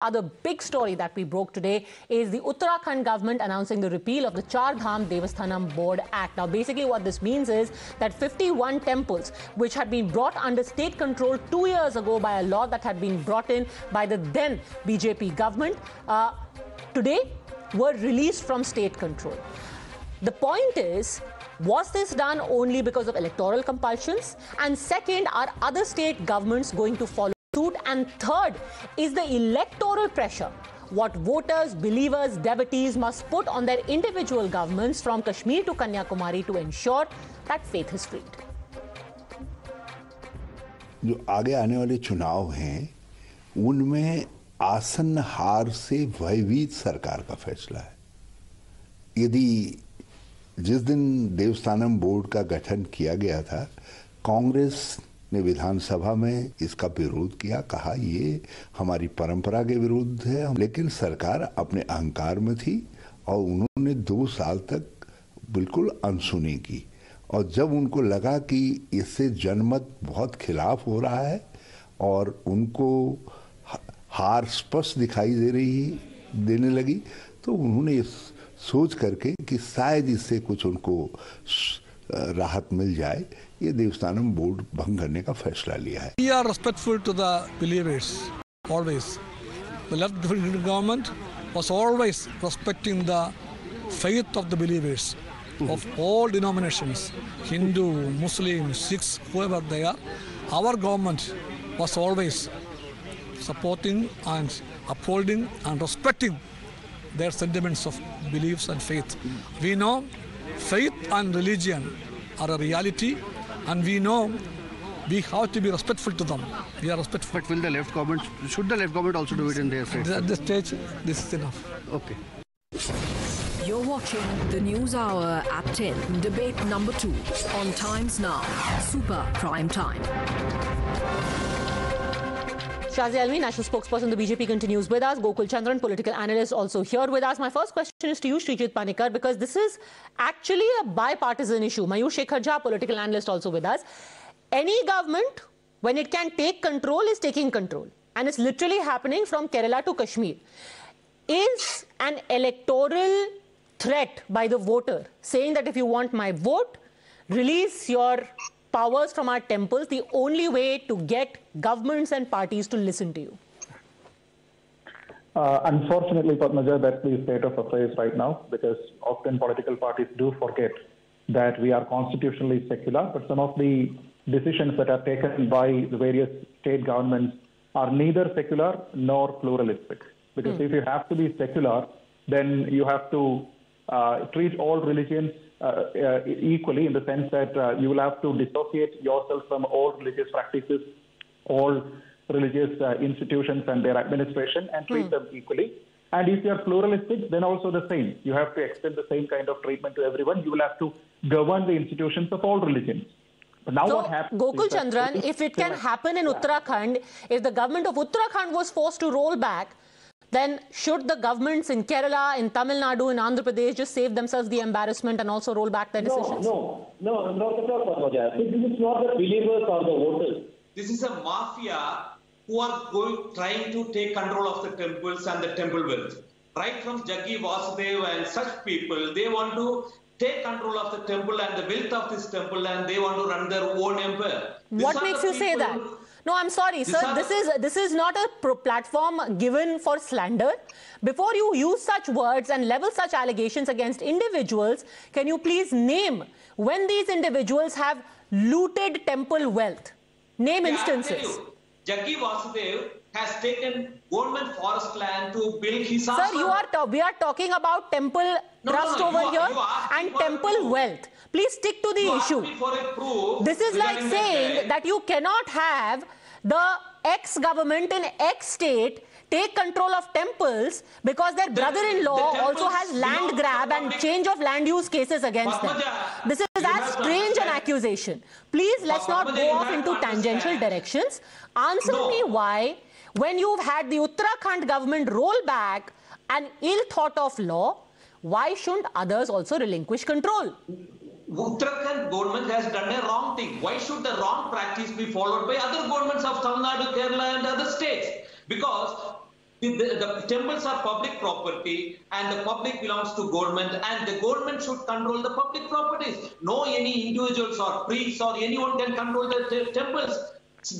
Other big story that we broke today is the Uttarakhand government announcing the repeal of the Char Dham Devasthanam Board Act. Now, basically what this means is that 51 temples, which had been brought under state control 2 years ago by a law that had been brought in by the then BJP government, today were released from state control. The point is, was this done only because of electoral compulsions? And second, are other state governments going to follow suit? And third, is the electoral pressure what voters, believers, devotees must put on their individual governments from Kashmir to Kanyakumari to ensure that faith is freed? जो आगे आने वाले चुनाव हैं, उनमें आसन्न हार से भयभीत सरकार का फैसला है। यदि जिस दिन देवस्थानम बोर्ड का गठन किया गया था, कांग्रेस ने विधानसभा में इसका विरोध किया, कहा ये हमारी परंपरा के विरुद्ध है, लेकिन सरकार अपने अहंकार में थी और उन्होंने 2 साल तक बिल्कुल अनसुनी की। और जब उनको लगा कि इससे जनमत बहुत खिलाफ हो रहा है और उनको हार स्पष्ट दिखाई देने लगी, तो उन्होंने सोच करके कि शायद इससे कुछ उनको राहत मिल जाए, ये देवस्थानम बोर्ड भंग करने का फैसला लिया है। We are respectful to the believers always. The left government was always respecting the faith of the believers of all denominations, Hindu, Muslim, Sikhs, whoever they are. Our government was always supporting and upholding and respecting their sentiments of beliefs and faith. We know faith and religion are a reality, and we know we have to be respectful to them. We are respectful. But will the left government, should the left government also do it in their faith? At this stage, this is enough. Okay. You're watching the News Hour at 10, debate number 2 on Times Now, Super Prime Time. Shazia Ilmi, national spokesperson of the BJP, continues with us. Gokul Chandran, political analyst, also here with us. My first question is to you, Sreejith Panickar, because this is actually a bipartisan issue. Mayur Shekhar Jha, political analyst, also with us. Any government, when it can take control, is taking control. And it's literally happening from Kerala to Kashmir. Is an electoral threat by the voter saying that if you want my vote, release your powers from our temples, the only way to get governments and parties to listen to you? Unfortunately, Padmaja, that's the state of affairs right now, because often political parties do forget that we are constitutionally secular, but some of the decisions that are taken by the various state governments are neither secular nor pluralistic. Because if you have to be secular, then you have to treat all religions equally, in the sense that you will have to dissociate yourself from all religious practices, all religious institutions and their administration, and treat them equally. And if you are pluralistic, then also the same. You have to extend the same kind of treatment to everyone. You will have to govern the institutions of all religions. But now so, what happens? Gokul Chandran, if it can happen in Uttarakhand, if the government of Uttarakhand was forced to roll back, then should the governments in Kerala, in Tamil Nadu, in Andhra Pradesh just save themselves the embarrassment and also roll back their decisions? No, not at all, Padmaja. This is not the believers or the voters. This is a mafia who are trying to take control of the temples and the temple wealth. Right from Jaggi Vasudev and such people, they want to take control of the temple and the wealth of this temple, and they want to run their own empire. What makes you say that? No, I'm sorry, sir. This is not a platform given for slander. Before you use such words and level such allegations against individuals, can you please name when these individuals have looted temple wealth? Name instances. Jaggi Vasudev has taken government forest land to build his Sir, we are talking about temple trust over here and temple wealth. Please stick to the issue. This is like saying that you cannot have the ex-government in ex-state take control of temples because their brother-in-law also has land grab and change of land use cases against them. This is as strange an accusation. Please, let's not go off into tangential directions. Answer me why, when you've had the Uttarakhand government roll back an ill-thought-of law, why shouldn't others also relinquish control? Uttarakhand government has done a wrong thing. Why should the wrong practice be followed by other governments of Tamil Nadu, Kerala and other states? Because The temples are public property and the public belongs to government, and the government should control the public properties. No any individuals or priests or anyone can control the temples.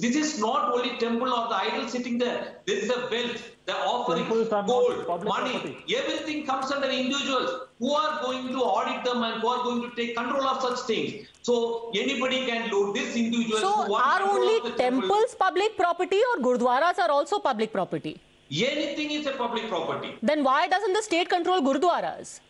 This is not only temple or the idol sitting there. This is a wealth, the offering, gold, money, everything comes under individuals who are going to audit them and who are going to take control of such things. So anybody can loot this individual. So are only temples public property or gurdwaras are also public property? Anything is a public property. Then why doesn't the state control gurdwaras?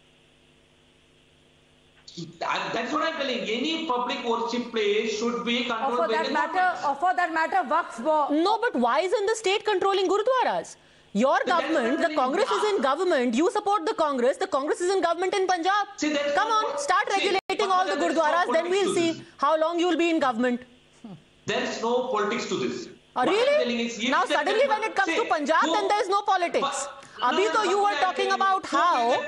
That's what I'm telling. Any public worship place should be controlled by the government. Or for that matter, Waqf board. No, but why isn't the state controlling gurdwaras? Your government, the Congress is in government, you support the Congress is in government in Punjab. Come on, start regulating all the gurdwaras, then we'll see how long you'll be in government. There is no politics to this. Oh, really? Now suddenly when it comes to Punjab, then there is no politics. Abhi to you were talking about how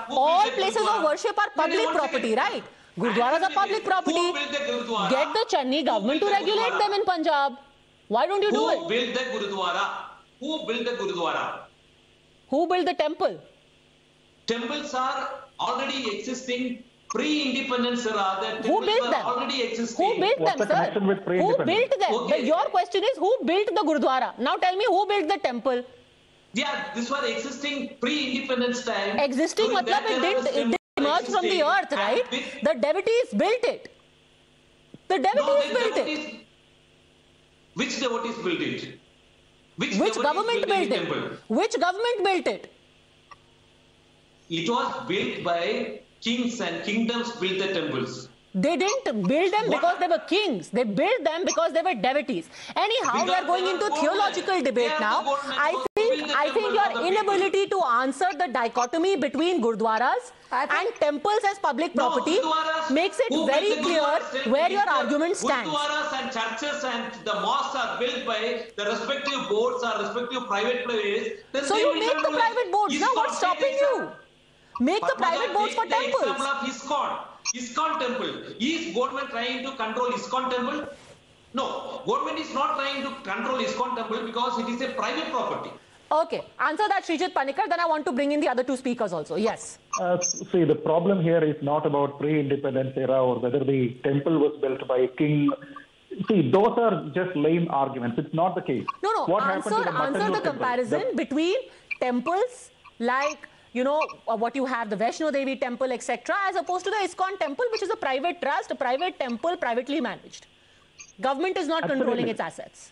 all places of worship are public property, right? Gurdwaras are public property. Get the Channi government to regulate them in Punjab. Why don't you do it? Who built the Gurudwara? Who built the Gurudwara? Who built the temple? Temples are already existing. Pre-independence era, who built them? Already existing. Who built them, sir? Who built them? Okay. Your question is who built the Gurudwara? Now tell me who built the temple? Yeah, this was existing pre-independence time. Existing, matlab it didn't emerge from the earth, right? The devotees built it. The devotees built it. Which devotees built it? Which government built it? Which government built it? It was built by kings and kingdoms built the temples. They didn't build them because they were kings. They built them because they were devotees. Anyhow, we are going into theological debate now. I think your inability to answer the dichotomy between gurdwaras and temples as public property makes it very clear where your argument stands. Gurdwaras and churches and the mosques are built by the respective boards or respective private players. So you make the private boards. Now what's stopping you? Make the private boards for temples. Example of ISKCON temple. Is government trying to control ISKCON temple? No, government is not trying to control ISKCON temple because it is a private property. Okay, answer that, Sreejith Panickar. Then I want to bring in the other two speakers also. Yes. See, the problem here is not about pre-independence era or whether the temple was built by a king. See, those are just lame arguments. It's not the case. No. What answer the comparison between temples like, you know, what you have, the Vaishno Devi temple, etc., as opposed to the ISKCON temple, which is a private trust, a private temple, privately managed. Government is not controlling its assets.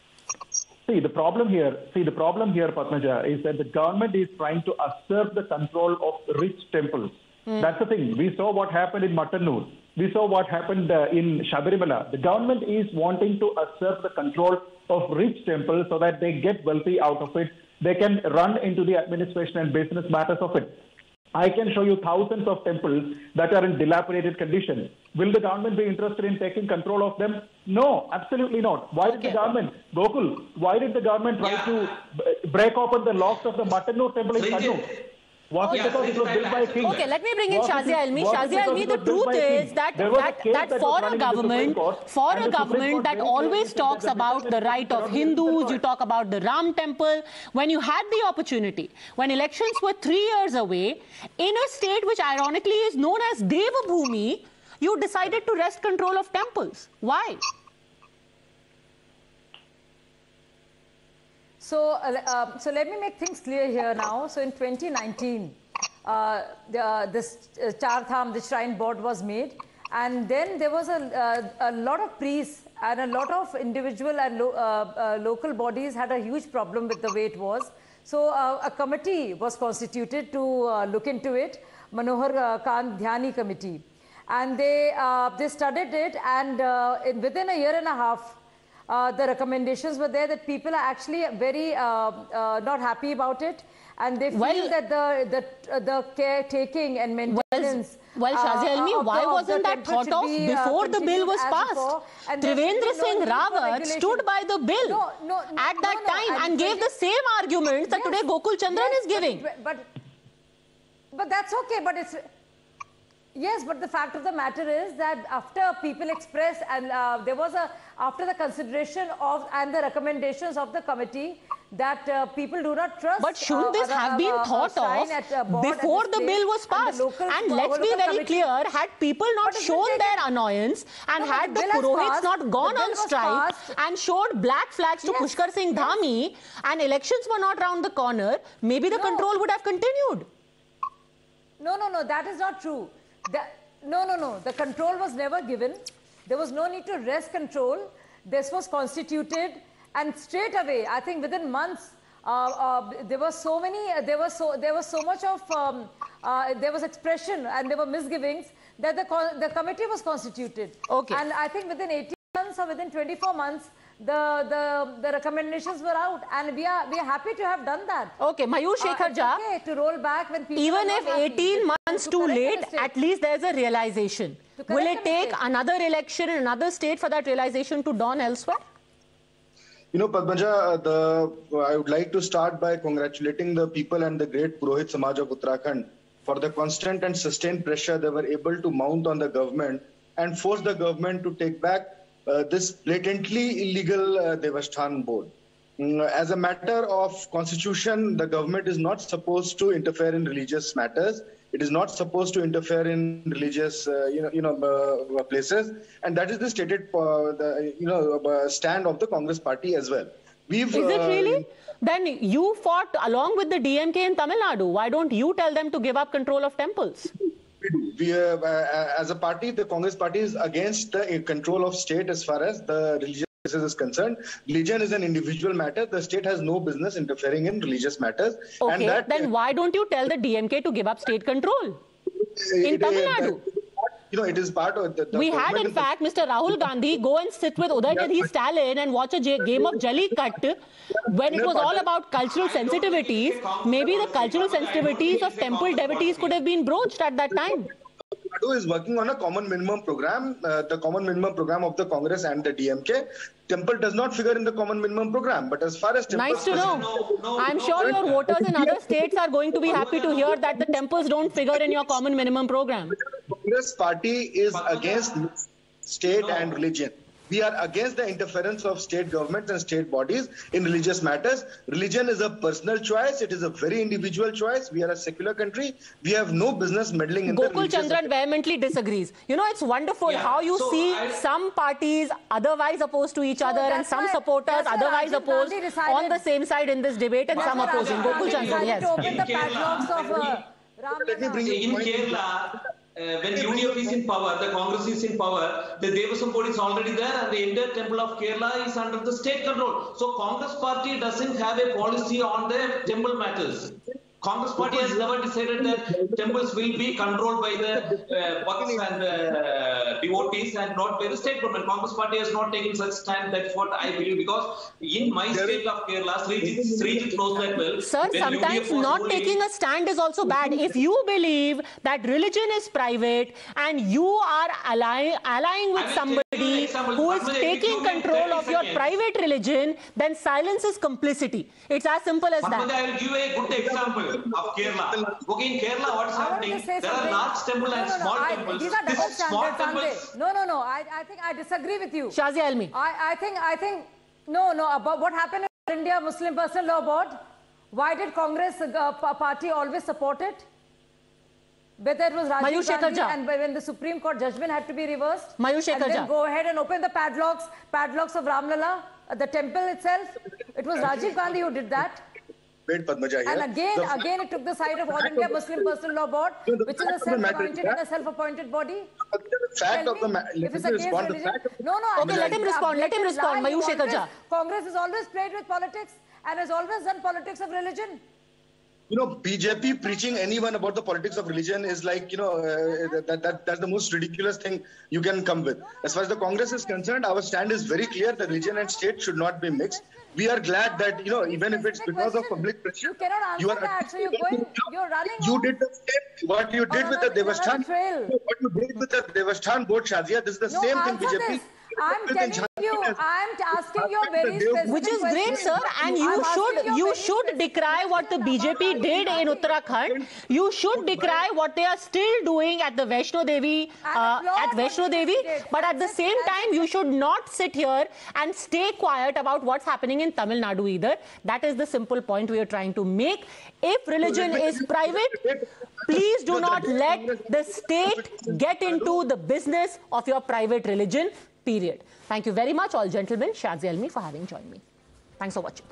See, the problem here, Padmaja, is that the government is trying to assert the control of rich temples. That's the thing. We saw what happened in Mattanur. We saw what happened in Shabarimala. The government is wanting to assert the control of rich temples so that they get wealthy out of it. They can run into the administration and business matters of it. I can show you thousands of temples that are in dilapidated condition. Will the government be interested in taking control of them? No, absolutely not. Why did the government, Gokul, why did the government try to break open the locks of the Mattanur temple in Kannur? Was it because it was built by a king? Okay, let me bring in Shazia Ilmi. Shazia Ilmi, the truth is that for a government that always talks about the right of Hindus, you talk about the Ram temple, when you had the opportunity, when elections were 3 years away, in a state which ironically is known as Devabhoomi, you decided to wrest control of temples. Why? So let me make things clear here now. So in 2019, this Char Dham, the Shrine Board was made. And then there was a lot of priests and a lot of individual and local bodies had a huge problem with the way it was. So a committee was constituted to look into it, Manohar Kant Dhyani Committee. And they studied it, and within a year and a half, the recommendations were there that people are actually very not happy about it, and they feel that the caretaking and maintenance. Well, Shazia Ilmi, why wasn't that thought of before the bill was passed? Trivendra Singh Rawat stood by the bill at that time and gave the same arguments that today Gokul Chandran is giving. But that's okay. But it's. Yes, but the fact of the matter is that after people expressed and there was after the consideration of and the recommendations of the committee, that people do not trust. But shouldn't this have been thought of before the bill was passed? And let's be very clear, had people not shown their annoyance and had the Purohits not gone on strike and showed black flags to Pushkar Singh Dhami and elections were not round the corner, maybe the control would have continued. No, that is not true. No, the control was never given. There was no need to wrest control. This was constituted, and straight away, I think within months, there was so much of there was expression and there were misgivings that the committee was constituted. Okay. And I think within 18 months or within 24 months, the recommendations were out, and we are happy to have done that. Okay, Mayur Shekhar Jha, okay to roll back when people even if 18 months too late, at least there's a realization. Will it take another election in another state for that realization to dawn elsewhere? You know, Padmaja, I would like to start by congratulating the people and the great Purohit Samaj of Uttarakhand for the constant and sustained pressure they were able to mount on the government and force the government to take back this blatantly illegal Devasthan board. As a matter of constitution, the government is not supposed to interfere in religious matters. It is not supposed to interfere in religious, places, and that is the stated, stand of the Congress party as well. Is it really? Then you fought along with the DMK in Tamil Nadu. Why don't you tell them to give up control of temples? We as a party, the Congress party is against the control of state as far as the religious is concerned. Religion is an individual matter. The state has no business interfering in religious matters. Okay, and then why don't you tell the DMK to give up state control in Tamil Nadu? It is part of the we had, in fact, Mr. Rahul Gandhi go and sit with Udayanithi Stalin and watch a game of Jallikat when it was all about cultural sensitivities. Maybe the cultural sensitivities of temple devotees could have been broached at that time. Nadu is working on a common minimum program, the common minimum program of the Congress and the DMK. Temple does not figure in the common minimum program, but as far as temples... Nice to know. I'm sure your voters in other states are going to be happy to hear that the temples don't figure in your common minimum program. The Congress party is against state and religion. We are against the interference of state governments and state bodies in religious matters. Religion is a personal choice. It is a very individual choice. We are a secular country. We have no business meddling in the Gokul Chandran vehemently disagrees. You know, it's wonderful how you see some parties otherwise opposed to each other and some supporters otherwise opposed on the same side in this debate and some opposing. Gokul Chandran, yes. Let me bring in Kerala. When UDF is in power, the Congress is in power, the Devasam board is already there and the entire temple of Kerala is under the state control. So Congress party doesn't have a policy on the temple matters. Congress party has never decided that temples will be controlled by the bhakts and devotees and not by the state government. Congress party has not taken such stand. That's what I believe, because in my state of Kerala, Sreejith knows that well. Sir, sometimes not taking a stand is also bad. If you believe that religion is private and you are allying with somebody who is taking control of your private religion, then silence is complicity. It's as simple as that. I will give a good example of Kerala. Okay, in Kerala, what is happening? There are large temples and small temples. These are double standards. No. I think I disagree with you. Shazia Ilmi. I think no. About what happened in India Muslim Personal Law Board? Why did Congress party always support it? Whether it was Rajiv Gandhi and when the Supreme Court judgment had to be reversed, Mayur Shekhar Jha, and then go ahead and open the padlocks of Ramlala, the temple itself. It was Rajiv Gandhi who did that. Padmaja here. And again it took the side of All India Muslim Personal Law Board, which is a self-appointed and a self-appointed body. The fact of the matter. Let me respond. Okay, let him respond. Let him respond. Mayur Shekhar Jha. Congress has always played with politics and has always done politics of religion. BJP preaching anyone about the politics of religion is like, that's the most ridiculous thing you can come with. As far as the Congress is concerned, our stand is very clear. The religion and state should not be mixed. We are glad that, even if it's because of public pressure, you cannot answer that. So you're running. You did the same. What you did with the Devasthan, what you did with the Devasthan board, Shazia, this is the same thing BJP. I'm telling you, I'm asking you a very specific Which is great, question. sir, and you should decry what the BJP did in Uttarakhand. You should decry what they are still doing at the Vaishno Devi, but at the same time, you should not sit here and stay quiet about what's happening in Tamil Nadu either. That is the simple point we are trying to make. If religion is private, please do not let the state get into the business of your private religion, period. Thank you very much, all gentlemen. Shazia Ilmi for having joined me. Thanks for watching.